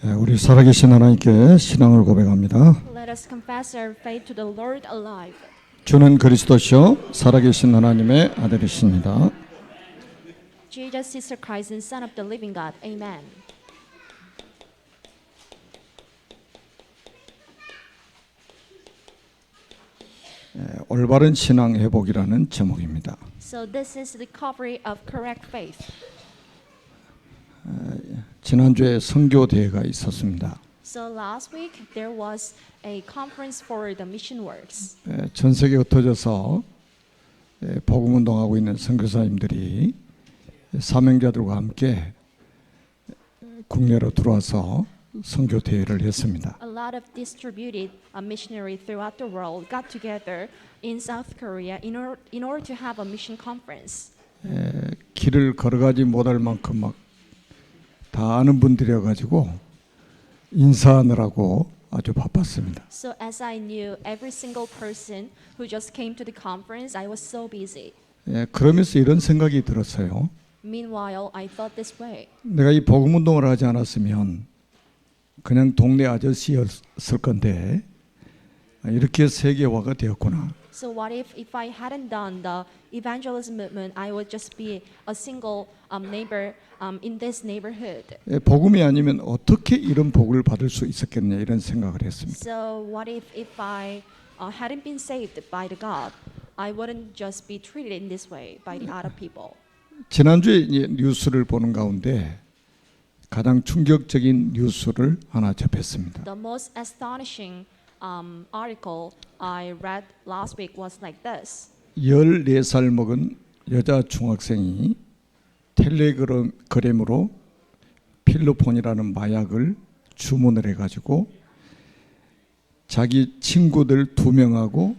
우리 살아계신 하나님께 신앙을 고백합니다. Let us confess our faith to the Lord alive. 주는 그리스도시요 살아계신 하나님의 아들이십니다. Jesus is the Christ and Son of the living God. Amen. 올바른 신앙 회복이라는 제목입니다. So this is the recovery of correct faith. 지난주에 선교 대회가 있었습니다. So last week there was a conference for the mission works. 전 세계 흩어져서 복음 운동하고 있는 선교사님들이 사명자들과 함께 국내로 들어와서 선교 대회를 했습니다. A lot of distributed missionary throughout the world got together in South Korea in order to have a mission conference. 길을 걸어가지 못할 만큼 막 다 아는 분들이어 가지고 인사하느라고 아주 바빴습니다. So as I knew every single person who just came to the conference, I was so busy. 그러면서 이런 생각이 들었어요. Meanwhile, I thought this way. 내가 이 복음 운동을 하지 않았으면 그냥 동네 아저씨였을 건데 이렇게 세계화가 되었구나. So what if I hadn't done the evangelism movement, I would just be a single neighbor in this neighborhood. 복음이 아니면 어떻게 이런 복을 받을 수 있었겠냐 이런 생각을 했습니다. So what if I hadn't been saved by the God, I wouldn't just be treated in this way by the other people. 지난주에 뉴스를 보는 가운데 가장 충격적인 뉴스를 하나 접했습니다. The most astonishing article I read last week was like this. 14살 먹은 여자 중학생이 텔레그램으로 필로폰이라는 마약을 주문을 해가지고 자기 친구들 2명하고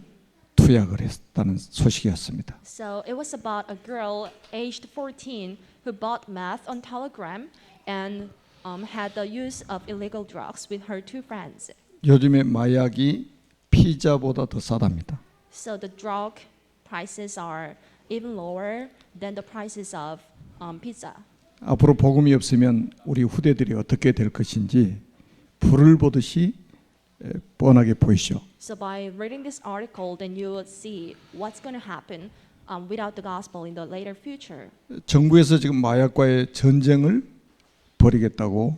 투약을 했다는 소식이었습니다. So it was about a girl aged 14 who bought meth on Telegram and had the use of illegal drugs with her two friends. 요즘에 마약이 피자보다 더 싸답니다. So the drug prices are even lower than the prices of pizza. 앞으로 복음이 없으면 우리 후대들이 어떻게 될 것인지 불을 보듯이 뻔하게 보이죠. So by reading this article, then you will see what's going to happen without the gospel in the later future. 정부에서 지금 마약과의 전쟁을 벌이겠다고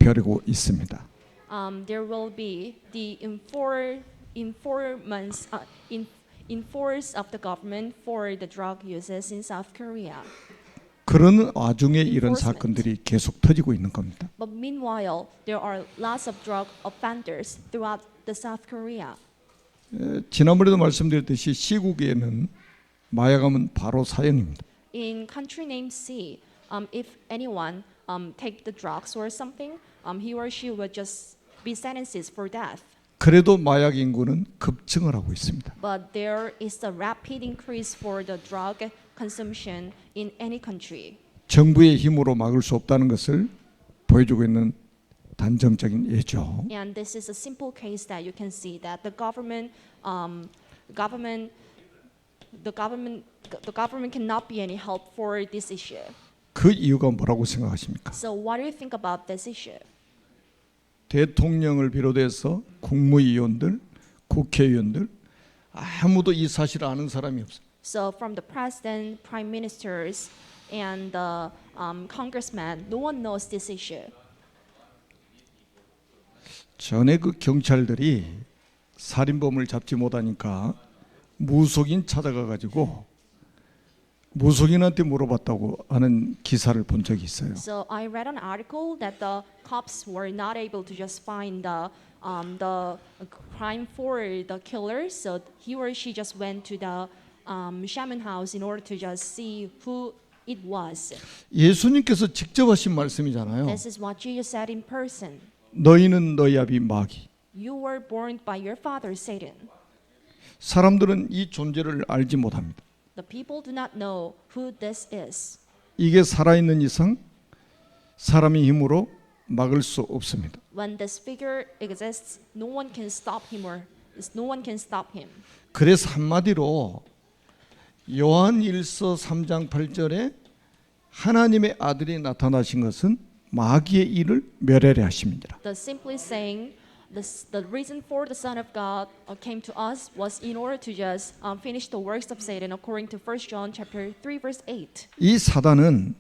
벼르고 있습니다. There will be the enforce of the government for the drug uses in South Korea. 그런 와중에 이런 사건들이 계속 터지고 있는 겁니다. But meanwhile, there are lots of drug offenders throughout the South Korea. 지난번에도 말씀드렸듯이 시국에는 마약하면 바로 사형입니다. In country named C, if anyone take the drugs or something, he or she will just be sentenced for death. 그래도 마약 인구는 급증을 하고 있습니다. But there is a rapid increase for the drug consumption in any country. 정부의 힘으로 막을 수 없다는 것을 보여주고 있는 단정적인 예죠. And this is a simple case that you can see that the government cannot be any help for this issue. 그 이유가 뭐라고 생각하십니까? So what do you think about this issue? 대통령을 비롯해서 국무위원들, 국회의원들 아무도 이 사실을 아는 사람이 없어요. So from the president, prime ministers, and the congressman, no one knows this issue. 전에 그 경찰들이 살인범을 잡지 못하니까 무속인 찾아가 가지고 무속인한테 물어봤다고 하는 기사를 본 적이 있어요. So I read an article that the cops were not able to just find the crime for the killer, so he or she just went to the shaman house in order to just see who it was. 예수님께서 직접 하신 말씀이잖아요. This is what Jesus said in person. 너희는 너희 아비 마귀. You were born by your father Satan. 사람들은 이 존재를 알지 못합니다. The people do not know who this is. 이게 살아있는 이상 사람의 힘으로 막을 수 없습니다. When this figure exists, no one can stop him or no one can stop him. 그래서 한마디로 요한 1서 3장 8절에 하나님의 아들이 나타나신 것은 마귀의 일을 멸하려 하심이니라. The simply saying, the reason for the Son of God came to us was in order to just finish the works of Satan, according to 1 John chapter 3 verse 8. 이 사단은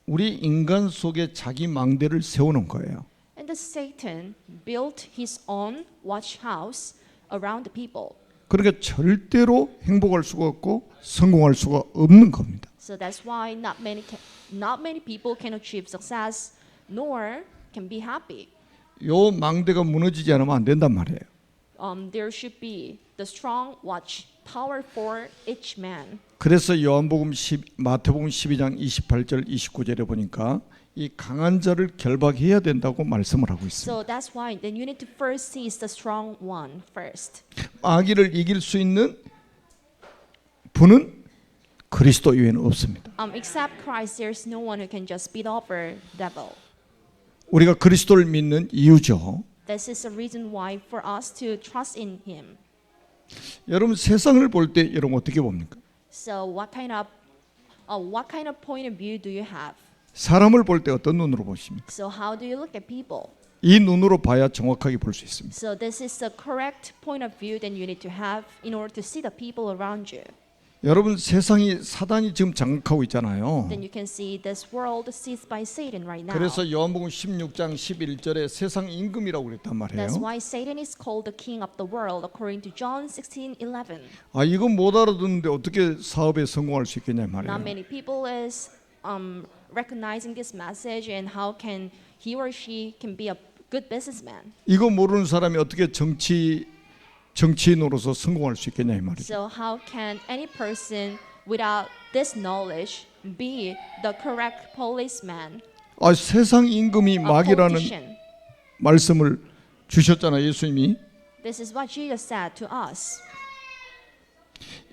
우리 인간 속에 자기 망대를 세우는 거예요. And the Satan built his own watch house around the people. 그러니까 절대로 행복할 수가 없고 성공할 수가 없는 겁니다. So that's why not many people can achieve success, nor can be happy. 요 망대가 무너지지 않으면 안 된단 말이에요. There should be the strong watch tower for each man. 그래서 마태복음 12장 28절 29절에 보니까 이 강한 자를 결박해야 된다고 말씀을 하고 있습니다. So that's why then you need to first seize the strong one first. 마귀를 이길 수 있는 분은 그리스도 이외에는 없습니다. Except Christ, there's no one who can just beat over devil. 우리가 그리스도를 믿는 이유죠. This is the reason why for us to trust in Him. 여러분 세상을 볼 때 여러분 어떻게 봅니까? So what kind of point of view do you have? 사람을 볼 때 어떤 눈으로 보십니까? So how do you look at people? 이 눈으로 봐야 정확하게 볼 수 있습니다. So this is the correct point of view that you need to have in order to see the people around you. 여러분 세상이 사단이 지금 장악하고 있잖아요. Then you can see this world seized by Satan right now. 그래서 요한복음 16장 11절에 세상 임금이라고 그랬단 말이에요. That's why Satan is called the king of the world according to John 16:11. 아 이건 못 알아듣는데 어떻게 사업에 성공할 수 있겠냐 말이에요. Not many people is recognizing this message and how can he or she can be a good businessman. 이거 모르는 사람이 어떻게 정치인으로서 성공할 수 있겠냐 이 말이죠. So how can any person without this knowledge be the correct policeman? 아 세상 임금이 A 마귀라는 politician. 말씀을 주셨잖아요, 예수님이. This is what Jesus said to us.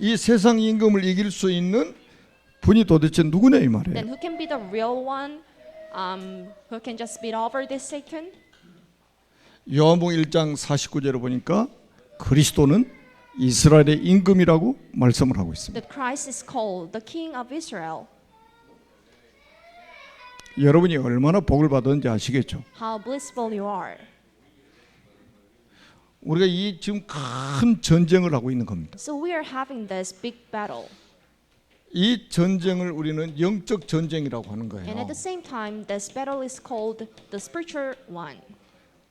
이 세상 임금을 이길 수 있는 분이 도대체 누구냐 이 말이에요. Then who can be the real one? Who can just beat over this Satan? 요한복음 1장 49절에 보니까 그리스도는 이스라엘의 임금이라고 말씀을 하고 있습니다. That Christ is called the King of Israel. 여러분이 얼마나 복을 받았는지 아시겠죠? How blissful you are. 우리가 이 지금 큰 전쟁을 하고 있는 겁니다. So we are having this big battle. 이 전쟁을 우리는 영적 전쟁이라고 하는 And 거예요. at the same time, this battle is called the spiritual one.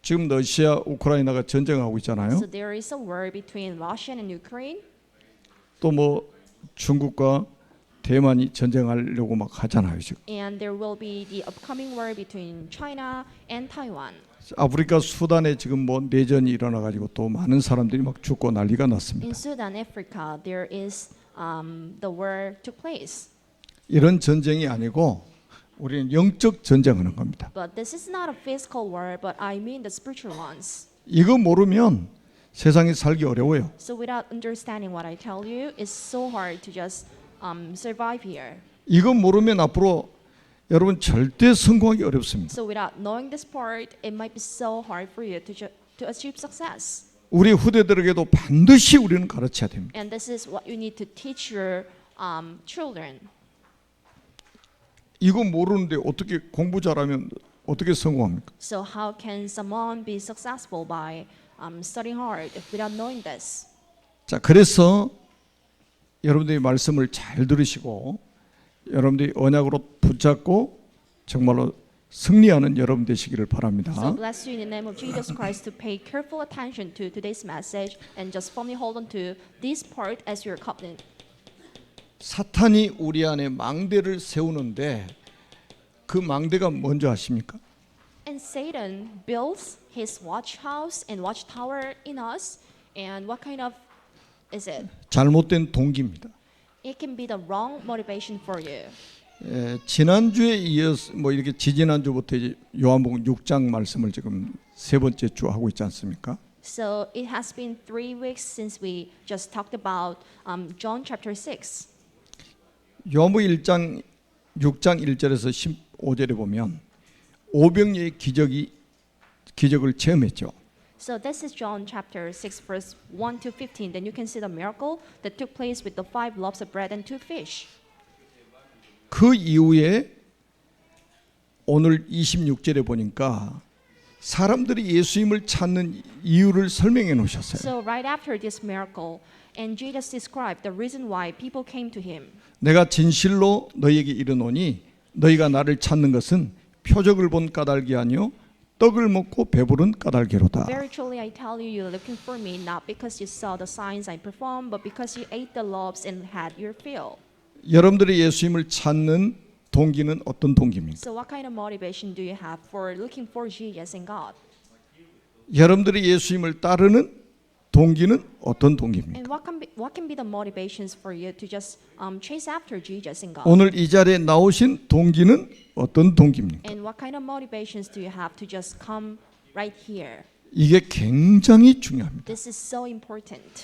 지금 러시아, 우크라이나가 전쟁하고 있잖아요. So there is a war between Russia and Ukraine. 또 뭐 중국과 대만이 전쟁하려고 막 하잖아요 지금. And there will be the upcoming war between China and Taiwan. 아프리카 수단에 지금 뭐 내전이 일어나 가지고 또 많은 사람들이 막 죽고 난리가 In 났습니다. Sudan, Africa, there is the war took place. 이런 전쟁이 아니고 우리는 영적 전쟁하는 겁니다. But this is not a physical war, but I mean the spiritual ones. 이거 모르면 세상에 살기 어려워요. So without understanding what I tell you, it's so hard to just survive here. 이거 모르면 앞으로 여러분 절대 성공하기 어렵습니다. So without knowing this part, it might be so hard for you to achieve success. 우리 후대들에게도 반드시 우리는 가르쳐야 됩니다. And this is what you need to teach your children. 이거 모르는데 어떻게 공부 잘하면 어떻게 성공합니까? So how can someone be successful by studying hard without knowing this? 자, 그래서 여러분들이 말씀을 잘 들으시고 여러분들이 언약으로 붙잡고 정말로 승리하는 여러분 되시기를 바랍니다. So bless you in the name of Jesus Christ to pay careful attention to today's message and just firmly hold on to this part as your covenant. 사탄이 우리 안에 망대를 세우는데 그 망대가 뭔지 아십니까? And Satan builds his watch house and watch tower in us. And what kind of is it? 잘못된 동기입니다. It can be the wrong motivation for you. 지난주에 이어서 뭐 이렇게 지지난주부터 이제 요한복음 6장 말씀을 지금 세 번째 주 하고 있지 않습니까? So it has been 3 weeks since we just talked about John chapter 6. 요한복음 1장 6장 1절에서 15절에 보면 오병이의 기적을 체험했죠. So this is John chapter 6 verse 1 to 15. Then you can see the miracle that took place with the 5 loaves of bread and 2 fish. 그 이후에 오늘 26절에 보니까 사람들이 예수님을 찾는 이유를 설명해 놓으셨어요. So right after this miracle, and Jesus described the reason why people came to him. 내가 진실로 너희에게 이르노니 너희가 나를 찾는 것은 표적을 본 까닭이 아니요 떡을 먹고 배부른 까닭이로다. Very truly I tell you, you're looking for me not because you saw the signs I performed, but because you ate the loaves and had your fill. 여러분들이 예수님을 찾는 동기는 어떤 동기입니까? So what kind of motivation do you have for looking for Jesus and God? 여러분들이 예수님을 따르는 동기는 어떤 동기입니까? And what can be the motivations for you to just chase after Jesus and God? 오늘 이 자리에 나오신 동기는 어떤 동기입니까? And what kind of motivations do you have to just come right here? 이게 굉장히 중요합니다. This is so important.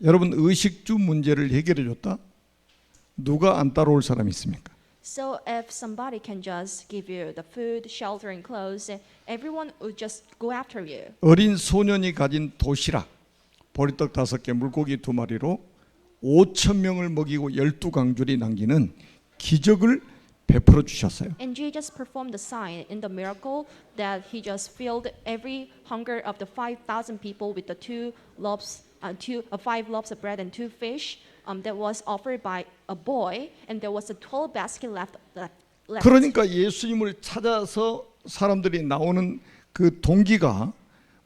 여러분 의식주 문제를 해결해 줬다? 누가 안 따라올 사람이 있습니까? So if somebody can just give you the food, shelter, and clothes, everyone would just go after you. 어린 소년이 가진 도시락, 보리떡 5개, 물고기 2마리로 5,000명을 먹이고 12강줄이 남기는 기적을 베풀어 주셨어요. And Jesus performed the sign in the miracle that he just filled every hunger of the 5,000 people with the 5 loaves of bread and 2 fish. That was offered by a boy, and there was a 12 basket left. 그러니까 예수님을 찾아서 사람들이 나오는 그 동기가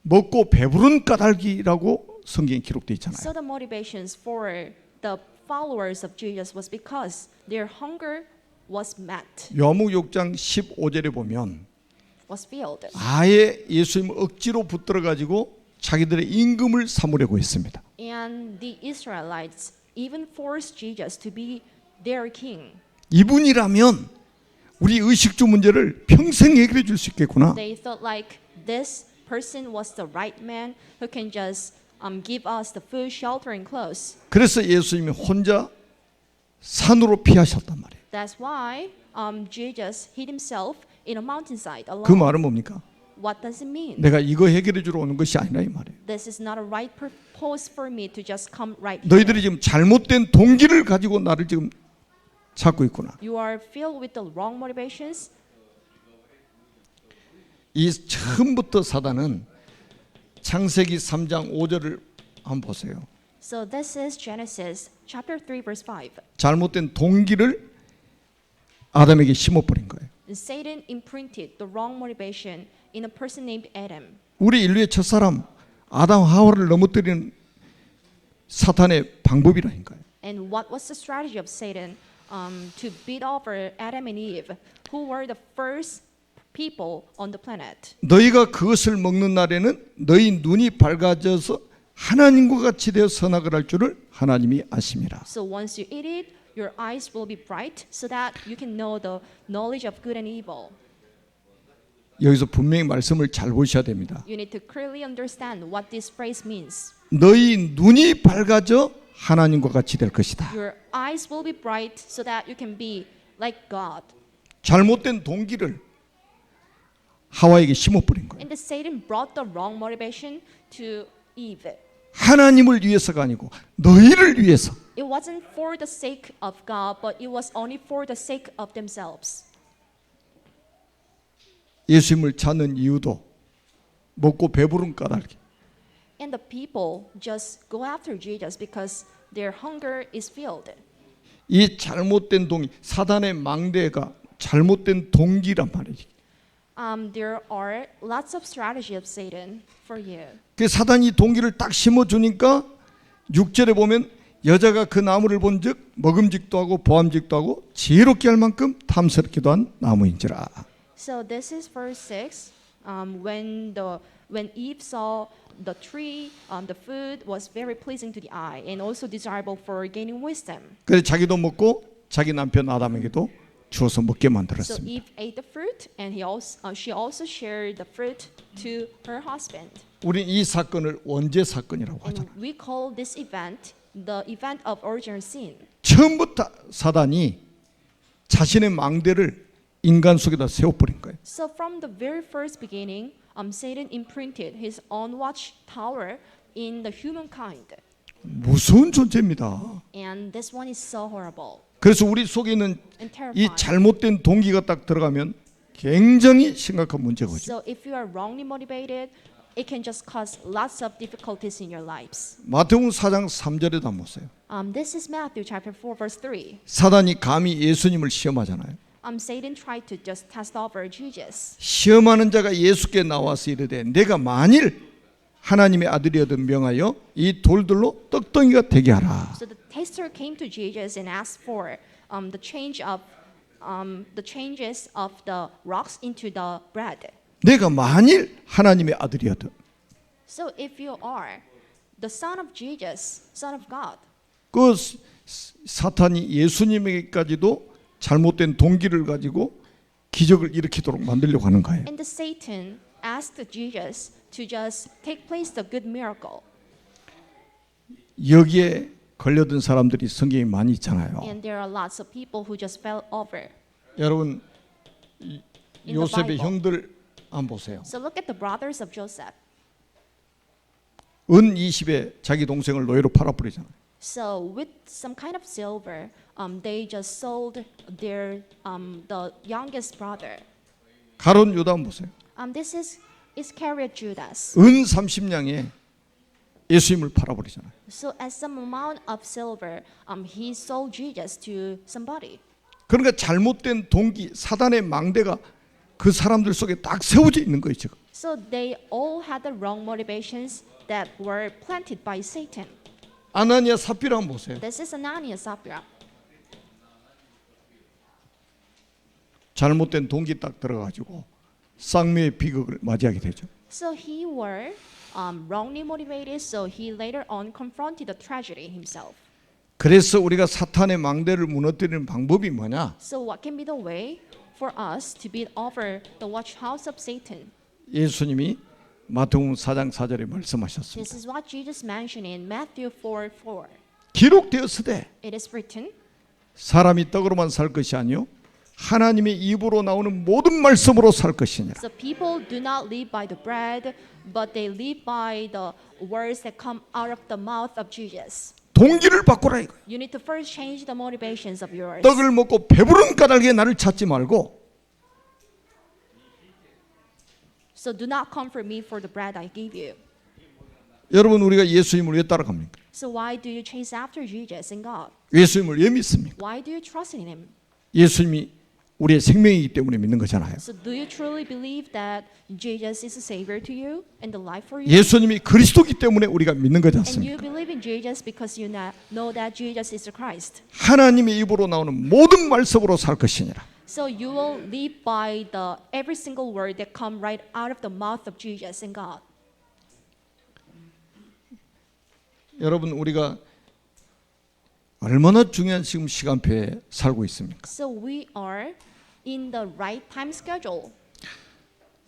먹고 배부른 까닭이라고 성경에 기록되어 있잖아요. So the motivations for the followers of Jesus was because their hunger was met, 요한복음 6장 15절에 보면 was filled. 아예 예수님 억지로 붙들어 가지고 자기들의 임금을 삼으려고 했습니다. And the Israelites even forced Jesus to be their king. 이분이라면 우리 의식주 문제를 평생 해결해 줄 수 있겠구나. They thought like this person was the right man who can just give us the food, shelter, and clothes. 그래서 예수님이 혼자 산으로 피하셨단 말이에요. That's why Jesus hid himself in a mountainside alone. 그 말은 뭡니까? What does it mean? 내가 이거 해결해 주러 오는 것이 아니라 이 말이에요. This is not a right purpose for me to just come right here. 너희들이 지금 잘못된 동기를 가지고 나를 지금 찾고 있구나. You are filled with the wrong motivations. 이 처음부터 사단은 창세기 3장 5절을 한번 보세요. So this is Genesis chapter 3 verse 5. 잘못된 동기를 아담에게 심어버린 거예요. And Satan imprinted the wrong motivation in a person named Adam. 우리 인류의 첫사람 아담 하와를 넘어뜨리는 사탄의 방법이라니까요. And what was the strategy of Satan to beat over Adam and Eve, who were the first people on the planet? 너희가 그것을 먹는 날에는 너희 눈이 밝아져서 하나님과 같이 되어 선악을 할 줄을 하나님이 아심이라. So once you eat it, your eyes will be bright so that you can know the knowledge of good and evil. 여기서 분명히 말씀을 잘 보셔야 됩니다. You need to clearly understand what this phrase means. 너희 눈이 밝아져 하나님과 같이 될 것이다. Your eyes will be bright so that you can be like God. 잘못된 동기를 하와에게 심어버린 거예요. And the Satan brought the wrong motivation to Eve. 하나님을 위해서가 아니고 너희를 위해서. It wasn't for the sake of God, but it was only for the sake of themselves. 예수님을 찾는 이유도 먹고 배부른 까닭이. And the people just go after Jesus because their hunger is filled. 이 잘못된 동기, 사단의 망대가 잘못된 동기란 말이지. There are lots of strategy of Satan for you. 그 사단이 동기를 딱 심어주니까 6절에 보면 여자가 그 나무를 본즉 먹음직도 하고 보암직도 하고 지혜롭게 할 만큼 탐스럽기도 한 나무인지라. So this is verse 6. When Eve saw the tree, the food was very pleasing to the eye and also desirable for gaining wisdom. 그래서 자기도 먹고 자기 남편 아담에게도 주어서 먹게 So 만들었습니다. Eve ate the fruit, and she also shared the fruit to her husband. 우리는 이 사건을 원죄 사건이라고 And 하잖아요. we call this event the event of original sin. 처음부터 사단이 자신의 망대를 인간 속에다 세워버린 거예요. So from the very first beginning, Satan imprinted his own watchtower in the humankind. 무서운 존재입니다. And this one is so horrible. 그래서 우리 속에 있는 and 이 terrified. 잘못된 동기가 딱 들어가면 굉장히 심각한 문제가 오죠. So if you are wrongly motivated, it can just cause lots of difficulties in your lives. 마태복음 4장 3절에도 한번 보세요. This is Matthew chapter 4 verse 3. 사단이 감히 예수님을 시험하잖아요. Satan tried to just test over Jesus. 시험하는 자가 예수께 나와서 이르되 내가 만일 하나님의 아들이어든 명하여 이 돌들로 떡덩이가 되게 하라. So the tester came to Jesus and asked for the changes of the rocks into the bread. 내가 만일 하나님의 아들이어든. So if you are the son of Jesus, son of God, 그 사탄이 예수님에게까지도 잘못된 동기를 가지고 기적을 일으키도록 만들려고 하는 거예요. and the Satan asked Jesus to just take place the good miracle. 여기에 걸려든 사람들이 성경에 많이 있잖아요. And there are lots of people who just fell over. 여러분 In the 요셉의 Bible. 형들 한번 보세요. So look at the brothers of Joseph. 은 20에 자기 동생을 노예로 팔아버리잖아요. So with some kind of silver, they just sold their the youngest brother. 가론 유다 한번 보세요. This is Iscariot Judas. 은 30냥에 예수님을 팔아버리잖아요. So as some amount of silver, he sold Jesus to somebody. 그러니까 잘못된 동기, 사단의 망대가 그 사람들 속에 딱 세워져 있는 거예요 지금. So they all had the wrong motivations that were planted by Satan. 아나니아 삽비라 한번 보세요. This is Ananias Sapphira. 잘못된 동기 딱 들어가지고 쌍미의 비극을 맞이하게 되죠. So he were wrongly motivated. So he later on confronted the tragedy himself. 그래서 우리가 사탄의 망대를 무너뜨리는 방법이 뭐냐? So what can be the way for us to beat over the watch house of Satan? 예수님이 마태복음 4장 4절에 말씀하셨습니다. This is what Jesus mentioned in Matthew 4:4. 기록되었으되 It is written, 사람이 떡으로만 살 것이 아니요 하나님의 입으로 나오는 모든 말씀으로 살 것이니라. so people do not live by the bread, but they live by the words that come out of the mouth of Jesus. 동기를 바꾸라 이거. You need to first change the motivations of yours. 떡을 먹고 배부른 까닭에 나를 찾지 말고 So do not come for me for the bread I gave you. 여러분 우리가 예수님을 왜 따라갑니까? So why do you chase after Jesus and God? 예수님을 왜 믿습니까? Why do you trust in Him? 예수님이 우리의 생명이기 때문에 믿는 거잖아요. So do you truly believe that Jesus is a savior to you and the life for you? 예수님이 그리스도기 때문에 우리가 믿는 거지 And 않습니까? you believe in Jesus because you know that Jesus is the Christ. 하나님의 입으로 나오는 모든 말씀으로 살 것이니라. So you will live by the every single word that come right out of the mouth of Jesus and God. 여러분 우리가 얼마나 중요한 지금 시간표에 살고 있습니까? So we are in the right time schedule.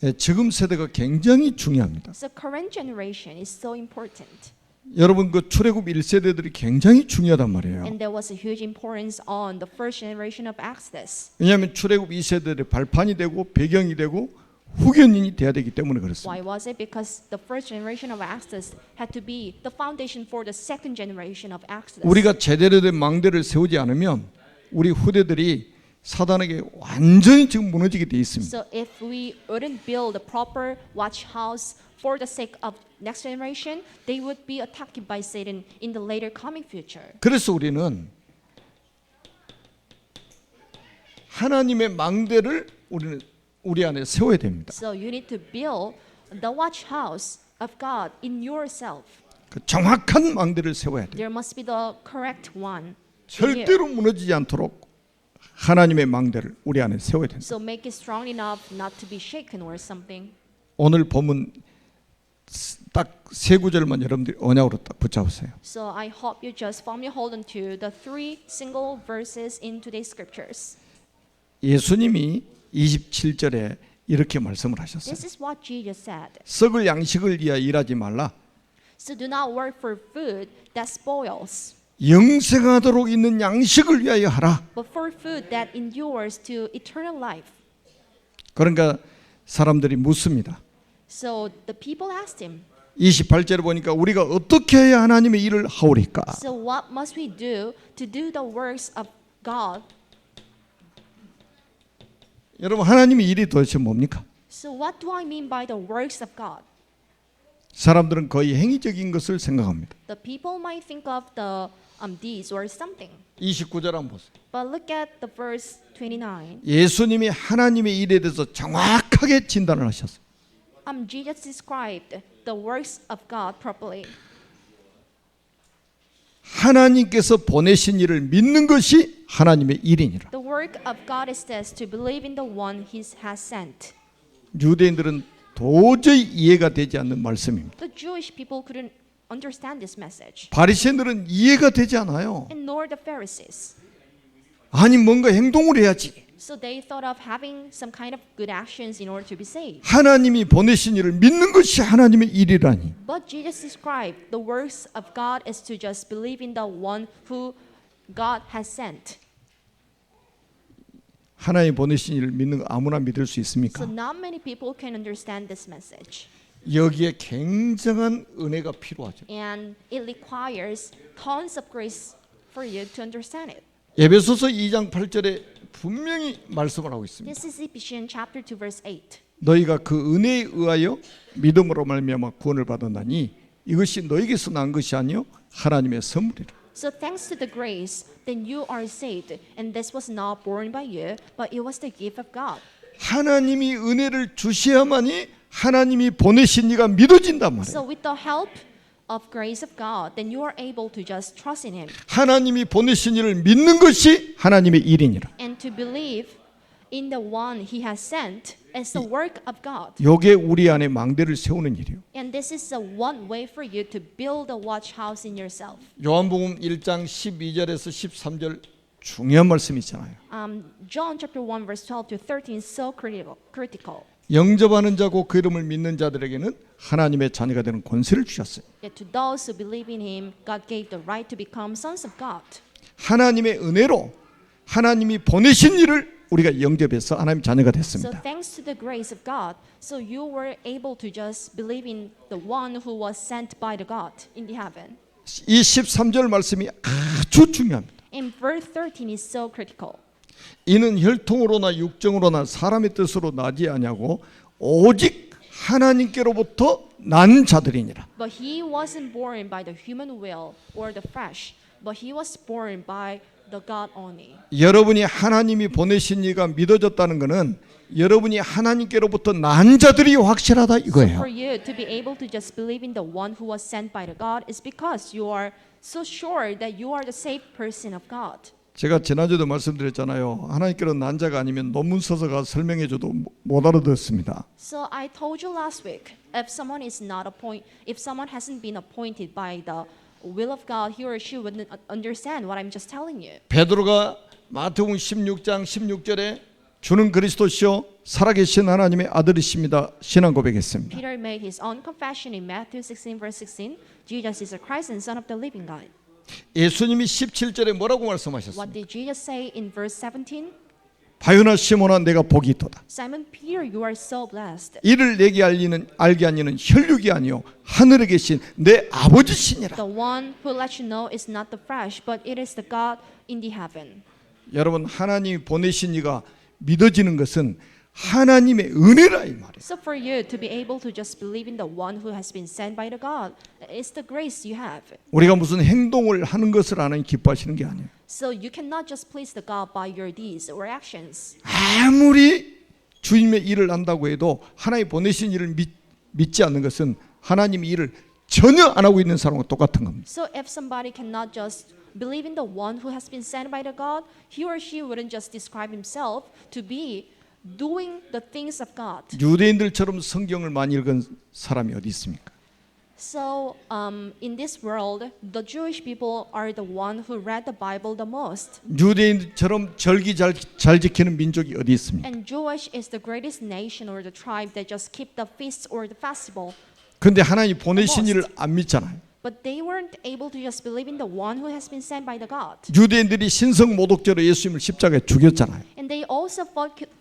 예, 지금 세대가 굉장히 중요합니다. So current generation is so important. 여러분 그 출애굽 1세대들이 굉장히 중요하단 말이에요. And there was a huge importance on the first generation of Exodus. 왜냐하면 출애굽 2세대들의 발판이 되고 배경이 되고 후견인이 돼야 되기 때문에 그렇습니다. Why was it? Because the first generation of Exodus had to be the foundation for the second generation of Exodus. 우리가 제대로 된 망대를 세우지 않으면 우리 후대들이 사단에게 완전히 지금 무너지게 돼 있습니다. So if we wouldn't build a proper watch house for the sake of next generation, they would be attacked by Satan in the later coming future. 그래서 우리는 하나님의 망대를 우리 안에 세워야 됩니다. So you need to build the watch house of God in yourself. 그 정확한 망대를 세워야 돼요. There must be the correct one. in you. 절대로 무너지지 않도록 하나님의 망대를 우리 안에 세워야 됩니다. So make it strong enough not to be shaken or something. 오늘 본문 딱 세 구절만 여러분들이 언약으로 딱 붙잡으세요. So I hope you just firmly hold on to the 3 single verses in today's scriptures. 예수님이 27절에 이렇게 말씀을 하셨어요. This is what Jesus said. 썩을 양식을 위하여 일하지 말라. So do not work for food that spoils, 영생하도록 있는 양식을 위하여 하라. but for food that endures to eternal life. 그러니까 사람들이 묻습니다. So the people asked him, 28절에 보니까 우리가 어떻게 해야 하나님의 일을 하오리까? so what must we do to do the works of God. 여러분 하나님의 일이 도대체 뭡니까? So what do I mean by the works of God? 사람들은 거의 행위적인 것을 생각합니다. The people might think of the deeds or something. 29절 한번 보세요. But look at the verse 29. 예수님이 하나님의 일에 대해서 정확하게 진단을 하셨어요. Jesus described the works of God properly. 하나님께서 보내신 일을 믿는 것이 하나님의 일이니라. The work of God is this, to believe in the one He has sent. 유대인들은 도저히 이해가 되지 않는 말씀입니다. The Jewish people couldn't understand this message, 바리새인들은 이해가 되지 않아요. and nor the Pharisees. 아니 뭔가 행동을 해야지. So they thought of having some kind of good actions in order to be saved. 하나님이 보내신 일을 믿는 것이 하나님의 일이라니. But Jesus described the works of God is to just believe in the one who God has sent. 하나님 보내신 일을 믿는 거 아무나 믿을 수 So 있습니까? not many people can understand this message, 여기에 굉장한 은혜가 필요하죠. and it requires tons of grace for you to understand it. 에베소서 2장 8절에 분명히 말씀을 하고 있습니다. This is Ephesians chapter 2 verse 8. 너희가 그 은혜에 의하여 믿음으로 말미암아 구원을 받았나니 이것이 너희에게서 난 것이 아니요 하나님의 선물이라. So thanks to the grace, then you are saved, and this was not born by you, but it was the gift of God. 하나님이 은혜를 주셔야만이 하나님이 보내신 이가 믿어진단 말이에요. So with the help of grace of God, then you are able to just trust in Him 하나님이 보내신 이를 믿는 것이 하나님의 일이니라. and to believe in the one He has sent is the work of God. 요게 우리 안에 망대를 세우는 일이에요. And this is the one way for you to build a watch house in yourself. 요한복음 1장 12절에서 13절 중요한 말씀이 있잖아요. John chapter 1 verse 12 to 13 is so critical. 영접하는 자고 그 이름을 믿는 자들에게는 하나님의 자녀가 되는 권세를 주셨어요. That to those who believe in Him, God gave the right to become sons of God. 하나님의 은혜로 하나님이 보내신 일을 우리가 영접해서 하나님 자녀가 So 됐습니다. thanks to the grace of God, so you were able to just believe in the one who was sent by the God in the heaven. 이 13절 말씀이 아주 중요합니다. And verse 13 is so critical. 이는 혈통으로나 육정으로나 사람의 뜻으로 나지 아니하고 오직 하나님께로부터 난 자들이니라. But he wasn't born by the human will or the flesh, but he was born by the God only. 여러분이 하나님이 보내신 이가 믿어졌다는 것은 여러분이 하나님께로부터 난 자들이 확실하다 이거예요. For you to be able to just believe in the one who was sent by the God is because you are so sure that you are the saved person of God. 제가 지난주에도 말씀드렸잖아요. 하나님께로 난 자가 아니면 논문 써서가 설명해줘도 못 알아듣습니다. So I told you last week, if someone hasn't been appointed by the will of God, he or she wouldn't understand what I'm just telling you. 베드로가 마태복음 16장 16절에 주는 그리스도시요 살아계신 하나님의 아들이십니다. 신앙 고백했습니다. Peter made his own confession in Matthew 16 verse 16. Jesus is the Christ and Son of the living God. 예수님이 17절에 뭐라고 What 말씀하셨습니까? did Jesus say in verse 17? 바요나 시몬아 내가 복이 있도다. Simon Peter, you are so blessed. 이를 내게 알게 하니는 혈육이 아니요 하늘에 계신 내 아버지시니라. The one who let you know is not the flesh, but it is the God in the heaven. 여러분 하나님이 보내신 이가 믿어지는 것은 하나님의 은혜라 이 말이에요. So for you to be able to just believe in the one who has been sent by the God, it's the grace you have. 우리가 무슨 행동을 하는 것을 하나님 기뻐하시는 게 아니에요. So you cannot just please the God by your deeds or actions. 아무리 주님의 일을 한다고 해도 하나님 보내신 일을 믿지 않는 것은 하나님의 일을 전혀 안 하고 있는 사람과 똑같은 겁니다. So if somebody cannot just believe in the one who has been sent by the God, he or she wouldn't just describe himself to be doing the things of God. 유대인들처럼 성경을 많이 읽은 사람이 어디 있습니까? So in this world, the Jewish people are the one who read the Bible the most. 유대인처럼 절기 잘 지키는 민족이 어디 있습니까? And Jewish is the greatest nation or the tribe that just keep the feasts or the festival. 근데 하나님 보내신 일을 안 믿잖아요. But they weren't able to just believe in the one who has been sent by the God. 유대인들이 신성 모독죄로 예수님을 십자가에 죽였잖아요. And they also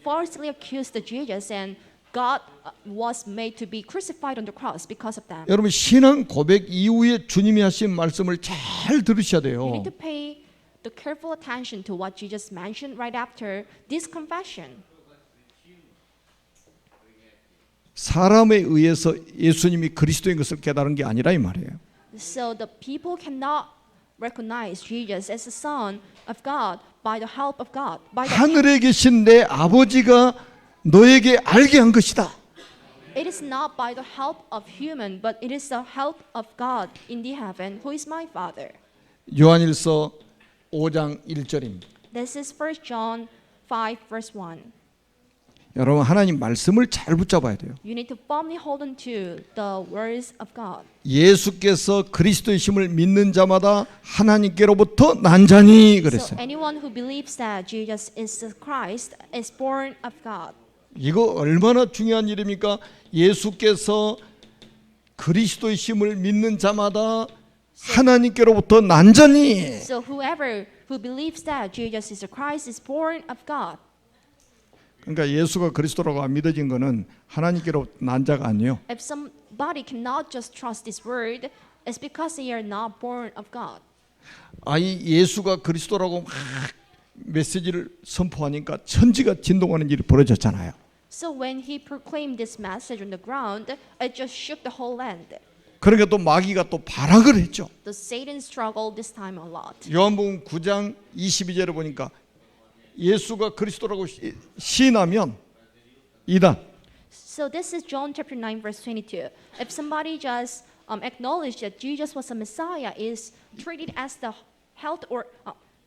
falsely accused the Jesus, and God was made to be crucified on the cross because of them. 여러분 신앙 고백 이후에 주님이 하신 말씀을 잘 들으셔야 You 돼요. need to pay the careful attention to what Jesus mentioned right after this confession. 사람에 의해서 예수님이 그리스도인 것을 깨달은 게 아니라 이 말이에요. So the people cannot recognize Jesus as the Son of God by the help of God. By the 하늘에 계신 내 아버지가 너에게 알게 한 것이다. It is not by the help of human, but it is the help of God in the heaven, who is my Father. 요한일서 5장 1절입니다. This is 1 John 5 verse 1. 여러분 하나님 말씀을 잘 붙잡아야 돼요. You need to firmly hold on to the words of God. 예수께서 그리스도이심을 믿는 자마다 하나님께로부터 난자니 So 그랬어요. anyone who believes that Jesus is the Christ is born of God. 이거 얼마나 중요한 일입니까? 예수께서 그리스도이심을 믿는 자마다 하나님께로부터 난자니. So whoever who believes that Jesus is the Christ is born of God. 그러니까 예수가 그리스도라고 안 믿어진 거는 하나님께로부터 난자가 아니에요. If somebody cannot just trust this word, it's because they are not born of God. 아니 예수가 그리스도라고 막 메시지를 선포하니까 천지가 진동하는 일이 벌어졌잖아요. So when he proclaimed this message on the ground, it just shook the whole land. 그러니까 또 마귀가 또 발악을 했죠. The Satan struggled this time a lot. 요한복음 9장 22절에 보니까 예수가 그리스도라고 시인하면 이단. So this is John chapter 9 verse 22. If somebody just acknowledge that Jesus was a Messiah, is treated as the health or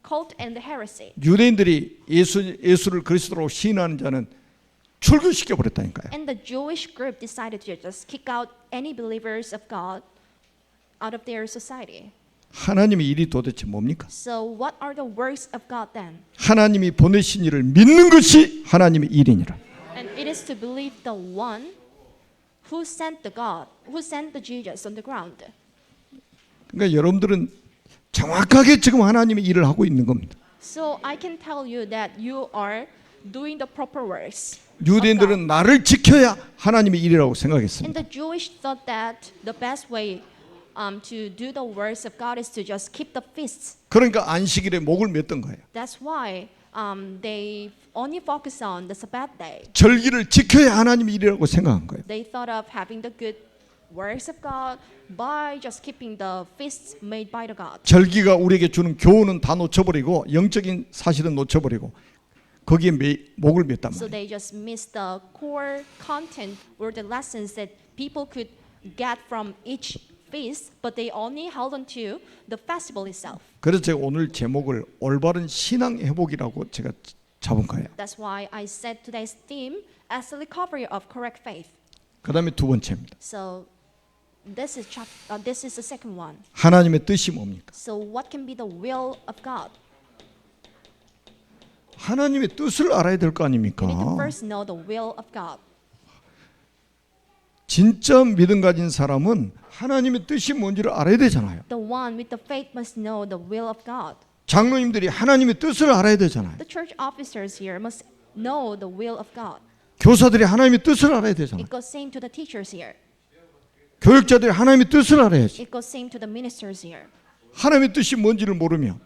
cult and the heresy. 유대인들이 예수를 그리스도라고 시인하는 자는 출교시켜 버렸다니까요. And the Jewish group decided to just kick out any believers of God out of their society. 하나님의 일이 도대체 뭡니까? So what are the works of God then? 하나님이 보내신 이를 믿는 것이 하나님의 일이니라. And it is to believe the one who sent the God, who sent the Jesus on the ground. 그러니까 여러분들은 정확하게 지금 하나님의 일을 하고 있는 겁니다. So I can tell you that you are doing the proper works. 유대인들은 나를 지켜야 하나님의 일이라고 And 생각했습니다. the Jewish thought that the best way to do the works of God is to just keep the feasts. 그러니까 안식일에 목을 맸던 거예요. That's why they only focus on the Sabbath day. 절기를 지켜야 하나님의 일이라고 생각한 거예요. They thought of having the good works of God by just keeping the feasts made by the God. 절기가 우리에게 주는 교훈은 다 놓쳐버리고 영적인 사실은 놓쳐버리고 거기에 목을 맸단 So 말이에요. they just missed the core content or the lessons that people could get from each feast, but they only held on to the festival itself. 그래서 제가 오늘 제목을 올바른 신앙 회복이라고 제가 잡은 거예요. That's why I set today's theme as the recovery of correct faith. 그 다음에 두 번째입니다. So this is the second one. 하나님의 뜻이 뭡니까? So what can be the will of God? 하나님의 뜻을 알아야 될 거 아닙니까? You need to first know the will of God. 진짜 믿음 가진 사람은 하나님의 뜻이 뭔지를 알아야 되잖아요. The one with the faith must know the will of God. 장로님들이 하나님의 뜻을 알아야 되잖아요. The church officers here must know the will of God. 교사들이 하나님의 뜻을 알아야 되잖아요. It goes same to the teachers here. 교육자들이 하나님의 뜻을 알아야지. It goes same to the ministers here. 하나님의 뜻이 뭔지를 모르면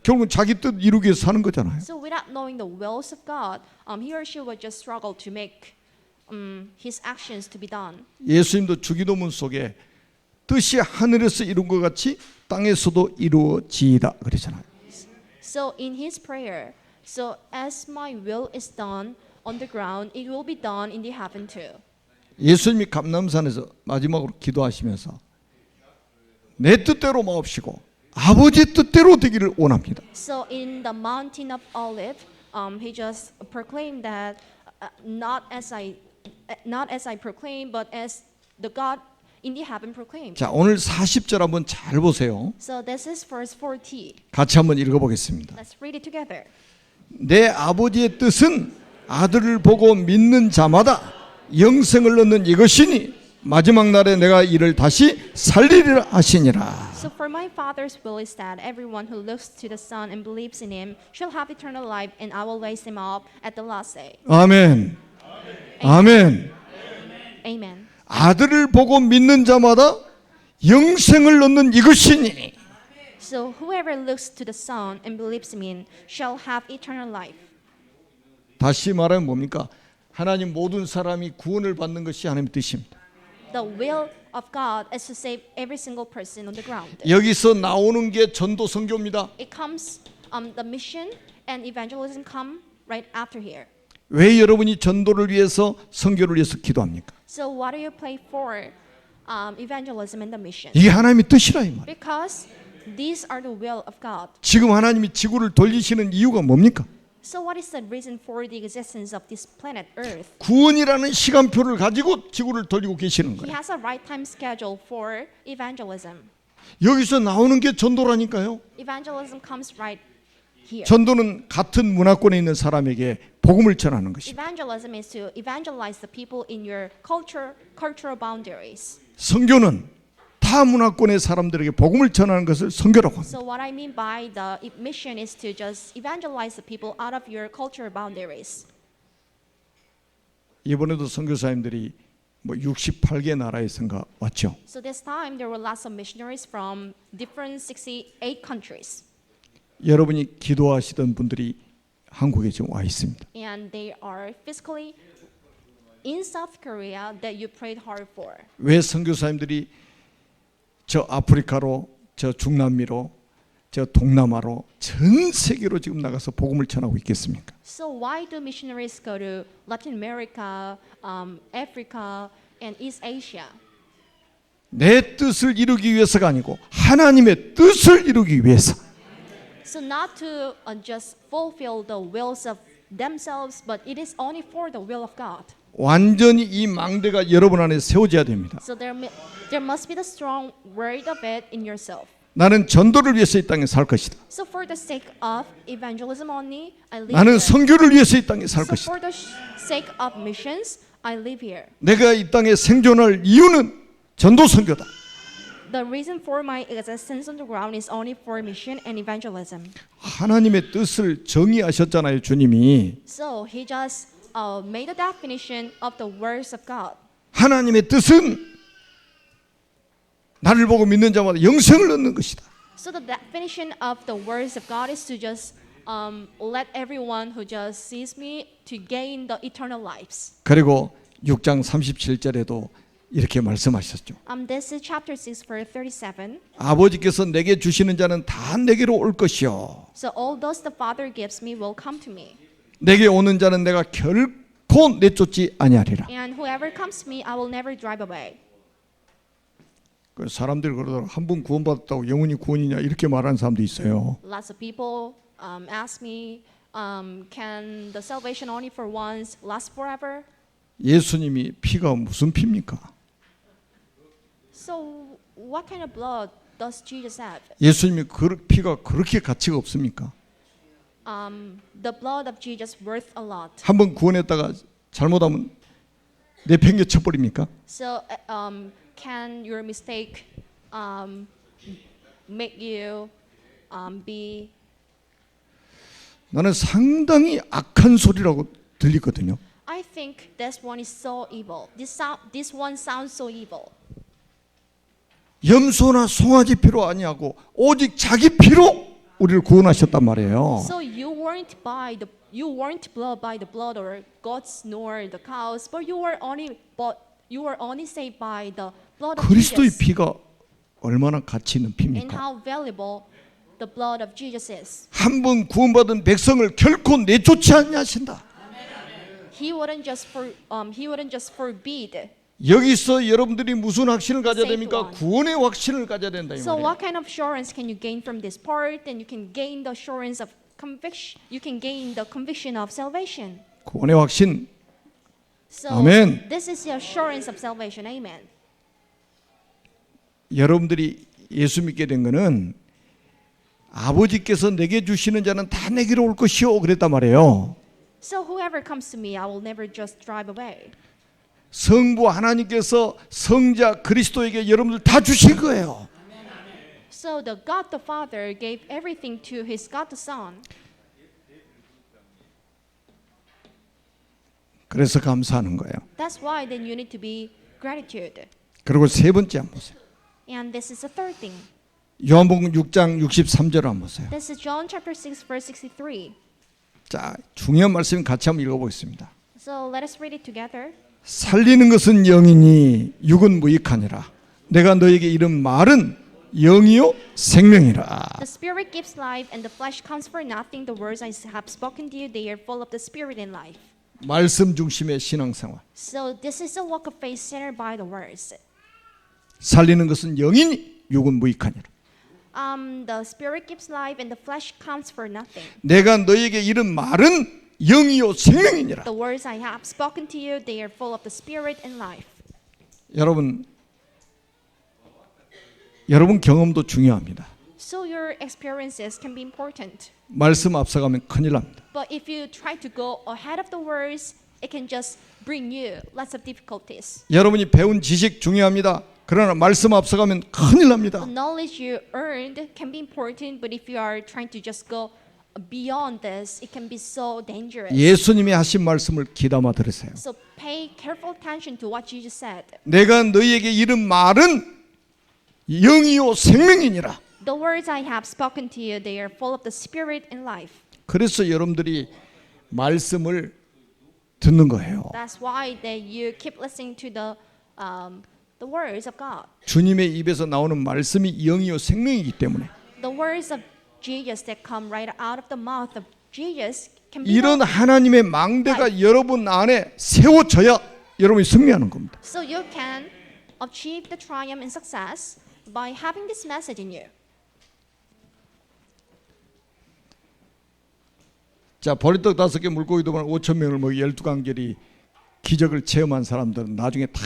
결국은 자기 뜻 이루기 위해서 사는 거잖아요. So without knowing the wills of God, he or she will just struggle to make his actions to be done. 예수님도 주기도문 속에 뜻이 하늘에서 이룬 것 같이 땅에서도 이루어지이다 그랬잖아요. So in his prayer, so as my will is done on the ground, it will be done in the heaven too. 예수님이 감람산에서 마지막으로 기도하시면서 내 뜻대로 마옵시고 아버지의 뜻대로 되기를 원합니다. So in the mountain of Olive, he just proclaimed that not as I proclaim, but as the God in the heaven proclaimed. 자, 오늘 40절 한번 잘 보세요. So this is verse 40. 같이 한번 읽어보겠습니다. Let's read it together. 내 아버지의 뜻은 아들을 보고 믿는 자마다 영생을 얻는 이것이니 마지막 날에 내가 이를 다시 살리리라 하시니라. So for my Father's will is that everyone who looks to the Son and believes in Him shall have eternal life, and I will raise him up at the last day. 아멘. 아멘. Amen. 아들을 보고 믿는 자마다 영생을 얻는 이것이니 So whoever looks to the Son and believes in him shall have eternal life. 다시 말하면 뭡니까? 하나님 모든 사람이 구원을 받는 것이 하나님의 뜻입니다. The will of God is to save every single person on the ground. 여기서 나오는 게 전도 선교입니다. It comes, the mission and evangelism come right after here. 왜 여러분이 전도를 위해서 선교를 위해서 기도합니까? So why do you pray for evangelism and the mission? 이게 하나님의 뜻이라 이 말이에요. Because these are the will of God. 지금 하나님이 지구를 돌리시는 이유가 뭡니까? So what is the reason for the existence of this planet Earth? 구원이라는 시간표를 가지고 지구를 돌리고 계시는 He 거예요. has a right time schedule for evangelism. 여기서 나오는 게 전도라니까요. Evangelism comes right here. 전도는 같은 문화권에 있는 사람에게 복음을 전하는 것입니다. Evangelism is to evangelize the people in your cultural boundaries. 선교는 타 문화권의 사람들에게 복음을 전하는 것을 선교라고 합니다. So what I mean by the mission is to just evangelize the people out of your cultural boundaries. 이번에도 선교사님들이 뭐 68개 나라에선가 왔죠. So this time there were lots of missionaries from different 68 countries. 여러분이 기도하시던 분들이 한국에 지금 와 있습니다. And they are physically in South Korea that you prayed hard for. 왜 선교사님들이 저 아프리카로, 저 중남미로, 저 동남아로 전 세계로 지금 나가서 복음을 전하고 있겠습니까? So why do missionaries go to Latin America, Africa, and East Asia? 내 뜻을 이루기 위해서가 아니고 하나님의 뜻을 이루기 위해서. So not to just fulfill the wills of themselves, but it is only for the will of God. 완전히 이 망대가 여러분 안에 세워져야 됩니다. So there must be the strong word of it in yourself. 나는 전도를 위해서 이 땅에 살 것이다. So for the sake of evangelism only, I live 나는 here. 선교를 위해서 이 땅에 살 So 것이다. for the sake of missions, I live here. 내가 이 땅에 생존할 이유는 전도 선교다. The reason for my existence on the ground is only for mission and evangelism. 하나님의 뜻을 정의하셨잖아요, 주님이. So he just made a definition of the words of God. 하나님의 뜻은 나를 보고 믿는 자마다 영생을 얻는 것이다. So the definition of the words of God is to just let everyone who just sees me to gain the eternal lives. 그리고 6장 37절에도 이렇게 말씀하셨죠. This is chapter 6 verse 37. 아버지께서 내게 주시는 자는 다 내게로 올 것이요. So all those the Father gives me will come to me. 내게 오는 자는 내가 결코 내쫓지 아니하리라. And whoever comes to me, I will never drive away. 그 사람들이 그러더라고. 한 번 구원받았다고 영원히 구원이냐 이렇게 말하는 사람도 있어요. Lots of people ask me, can the salvation only for once last forever? 예수님이 피가 무슨 피입니까? So what kind of blood does Jesus have? 예수님이 피가 그렇게 가치가 없습니까? The blood of Jesus worth a lot. 한 번 구원했다가 잘못하면 내팽개 쳐버립니까? So can your mistake make you be? 나는 상당히 악한 소리라고 들리거든요. I think this one is so evil. This one sounds so evil. 염소나 송아지 피로 아니하고 오직 자기 피로 우리를 구원하셨단 말이에요. So you weren't blood by the blood or goats nor the cows, but you were only saved by the blood of 그리스도의 Jesus. 피가 얼마나 가치 있는 And 피입니까? how valuable the blood of Jesus is. 한 번 구원받은 백성을 결코 내쫓지 않냐신다. He wouldn't just forbid. 여기서 여러분들이 무슨 확신을 가져야 Saved 됩니까? one. 구원의 확신을 가져야 된다 이 So 말이에요. what kind of assurance can you gain from this part? And you can gain the assurance of conviction. You can gain the conviction of salvation. 구원의 확신. So Amen. this is the assurance of salvation. Amen. 여러분들이 예수 믿게 된 거는 아버지께서 내게 주시는 자는 다 내게로 올 것이요 그랬단 말이에요. So whoever comes to me, I will never just drive away. 성부 하나님께서 성자 그리스도에게 여러분들 다 주신 거예요. So the God the Father gave everything to His God the Son. 그래서 감사하는 거예요. That's why then you need to be gratitude. 그리고 세 번째 한번 보세요. And this is the third thing. 요한복음 6장 63절을 한번 보세요. This is John chapter 6 verse 63. 자, 중요한 말씀 같이 한번 읽어보겠습니다. So let us read it together. 살리는 것은 영이니 육은 무익하니라. 내가 너에게 이른 말은 영이요 생명이라. The spirit gives life and the flesh counts for nothing. The words I have spoken to you, they are full of the spirit and life. 말씀 중심의 신앙생활. So this is a walk of faith centered by the words. 살리는 것은 영이니 육은 무익하니라. The spirit gives life and the flesh counts for nothing. 내가 너에게 이른 말은 영이요 생명이니라. The words I have spoken to you, they are full of the spirit and life. 여러분 경험도 중요합니다. So your experiences can be important. 말씀 앞서가면 큰일 납니다. But if you try to go ahead of the words, it can just bring you lots of difficulties. 여러분이 배운 지식 중요합니다. 그러나 말씀 앞서가면 큰일 납니다. The knowledge you earned can be important, but if you are trying to just go beyond this, it can be so dangerous. 예수님이 하신 말씀을 귀담아 들으세요. So pay careful attention to what Jesus said. 내가 너희에게 이른 말은 영이요 생명이니라. The words I have spoken to you, they are full of the spirit and life. 그래서 여러분들이 말씀을 듣는 거예요. That's why that you keep listening to the words of God. 주님의 입에서 나오는 말씀이 영이요 생명이기 때문에 The words of Jesus that come right out of the mouth of Jesus can be 이런 하나님의 망대가 여러분 안에 세워져야 여러분이 승리하는 겁니다. So you can achieve the triumph and success by having this message in you. 자, 보리떡 5개 물고기 5,000명을 먹이 12강결이 기적을 체험한 사람들은 나중에 다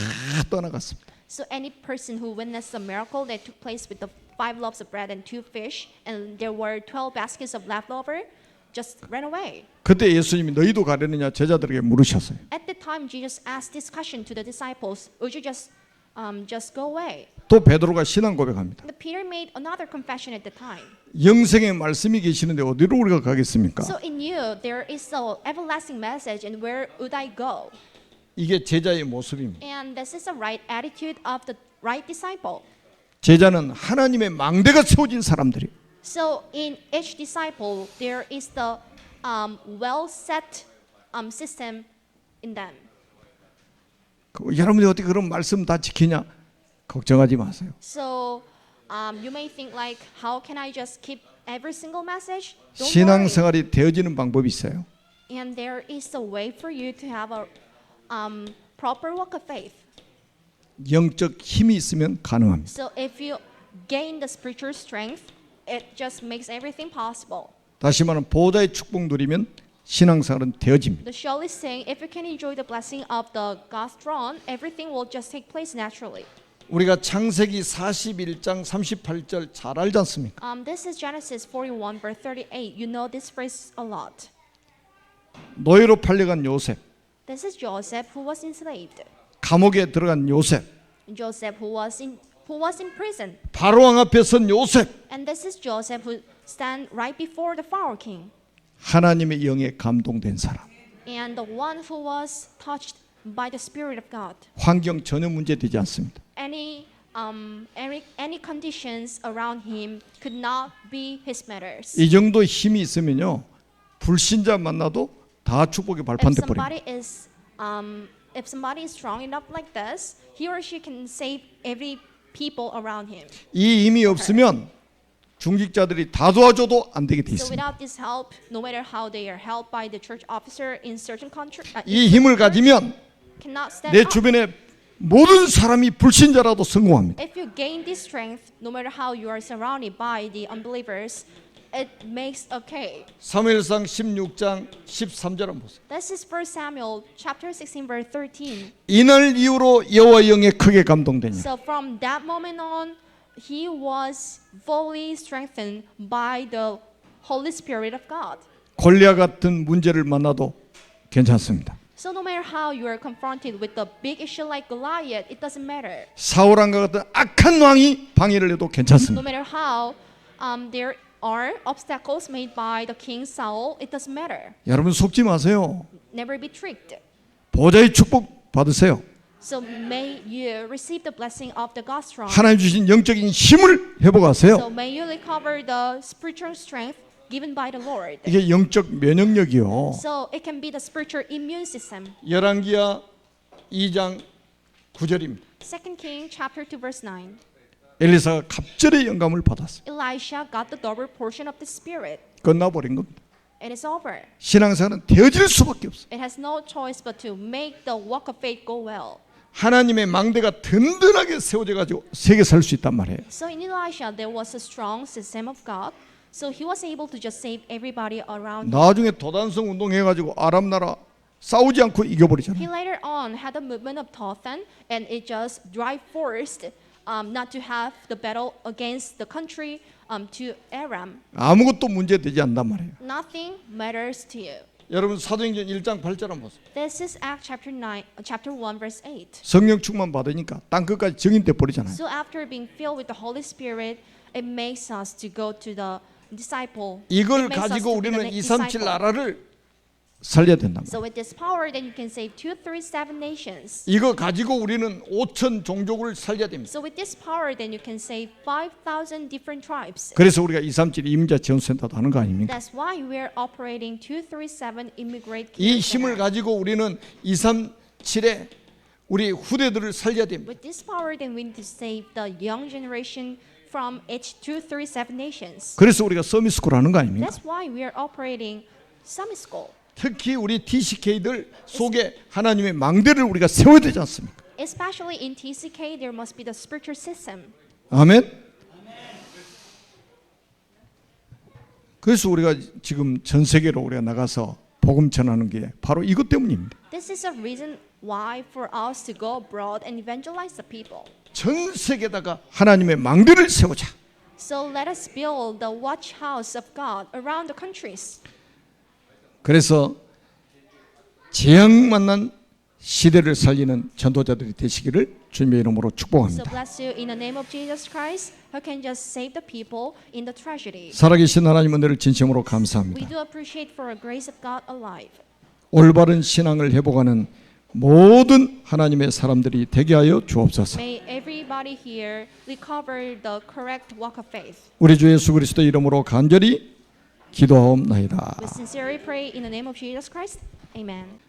떠나갔습니다. So any person who witnessed the miracle that took place with the 5 loaves of bread and 2 fish, and there were 12 baskets of leftover, just ran away. 그때 예수님이 너희도 가려느냐 제자들에게 물으셨어요. At the time, Jesus asked this question to the disciples: "Would you just go away?" 또 베드로가 신앙 고백합니다. And Peter made another confession at the time. 영생의 말씀이 계시는데 어디로 우리가 가겠습니까? So in you there is an everlasting message, and where would I go? 이게 제자의 모습입니다. And this is the right attitude of the right disciple. 제자는 하나님의 망대가 세워진 사람들이에요. So in each disciple there is the well set system in them. 여러분이 어떻게 그런 말씀 다 지키냐? 걱정하지 마세요. So you may think like, how can I just keep every single message? Don't worry. 신앙생활이 되어지는 방법이 있어요. And there is a way for you to have a proper walk of faith. 영적 힘이 있으면 가능합니다. So if you gain the spiritual strength, it just makes everything possible. 다시 말하면 보호자의 축복 누리면 신앙생활은 되어집니다. The show is saying if you can enjoy the blessing of the God's throne, everything will just take place naturally. 우리가 창세기 41장 38절 잘 알지 않습니까? This is Genesis 41 verse 38. You know this phrase a lot. 노예로 팔려간 요셉, This is Joseph who was enslaved. 감옥에 들어간 요셉, Joseph who was in prison. 바로왕 앞에 선 요셉, And this is Joseph who stand right before the Pharaoh king. 하나님의 영에 감동된 사람. And the one who was touched by the Spirit of God. 환경 전혀 문제되지 않습니다. Any conditions around him could not be his matters. 이 정도 힘이 있으면요 불신자 만나도 다 축복의 발판돼 버립니다. If somebody is strong enough like this, he or she can save every people around him. 이 힘이 없으면 중직자들이 다 도와줘도 안 되게 돼 So 있습니다. without this help, no matter how they are helped by the church officer in certain country, 이 힘을 가지면 cannot stand 내 up. 주변에 모든 사람이 불신자라도 성공합니다. If you gain this strength, no matter how you are surrounded by the unbelievers, it makes okay. 사무엘상 16장 13절 한번 보세요. This is 1 Samuel chapter 16 verse 13. 이날 이후로 여호와 영에 크게 감동되냐. So from that moment on, he was fully strengthened by the Holy Spirit of God. 골리앗 같은 문제를 만나도 괜찮습니다. So no matter how you are confronted with the big issue like Goliath, it doesn't matter. 사울왕과 같은 악한 왕이 방해를 해도 No 괜찮습니다. matter how there are obstacles made by the king Saul, it doesn't matter. 여러분 속지 마세요. Never be tricked. 보좌의 축복 받으세요. So may you receive the blessing of the God strong. 하나님 주신 영적인 힘을 회복하세요. So may you recover the spiritual strength given by the Lord. 이게 영적 면역력이요. So it can be the spiritual immune system. 열왕기하 2장 9절입니다. 2 King chapter 2 verse 9. 엘리사가 갑절의 영감을 받았어요. Elisha got the double portion of the Spirit. 끝나버린 겁니다. It is over. 신앙생활은 되어질 수밖에 없어요. It has no choice but to make the walk of faith go well. 하나님의 망대가 든든하게 세워져 가지고 세계 살 수 있단 말이에요. So in Elisha there was a strong system of God. So he was able to just save everybody around him. 나중에 도단성 운동해 가지고 아람 나라 싸우지 않고 He 이겨버리잖아요. later on had a movement of Dothan and it just drive forced not to have the battle against the country to Aram. 아무것도 문제되지 않단 말이에요. Nothing matters to you. 여러분 사도행전 1장 8절 한번 보세요. This is Acts chapter 1 verse 8. 성령 충만 받으니까 땅 끝까지 증인돼 버리잖아요. So after being filled with the Holy Spirit, it makes us to go to the disciple. 이걸 It makes us 가지고 to be the 우리는 next 237 disciple. 나라를 살려야 된다. So with this power, then you can save 237 nations. 이거 가지고 우리는 5천 종족을 살려야 됩니다. So with this power, then you can save 5,000 different tribes. 그래서 우리가 237 이민자 지원센터도 하는 거 아닙니까? That's why we're operating 237 immigrant 이 care 힘을 center. 가지고 우리는 237의 우리 후대들을 살려야 됩니다. With this power, then we need to save the young generation from each 237 nations. 그래서 우리가 서밋스쿨 하는 거 아닙니까? That's why we are operating summit school. 특히 우리 TCK들 속에 하나님의 망대를 우리가 세워야 되지 않습니까? Especially in TCK, there must be the spiritual system. 아멘. 그래서 우리가 지금 전 세계로 우리가 나가서 복음 전하는 게 바로 이것 때문입니다. This is a reason why for us to go abroad and evangelize the people. 전 세계에다가 하나님의 망대를 세우자. So let us build the watch house of God around the countries. 그래서 재앙 만난 시대를 살리는 전도자들이 되시기를 주님의 이름으로 So 축복합니다. bless you in the name of Jesus Christ, who can just save the people in the tragedy. 살아계신 하나님 은혜를 진심으로 We 감사합니다. do appreciate for the grace of God alive. 올바른 신앙을 회복하는 모든 하나님의 사람들이 되게 하여 주옵소서. May everybody here recover the correct walk of faith. 우리 주 예수 그리스도 이름으로 간절히 기도하옵나이다. We sincerely pray in the name of Jesus Christ. Amen.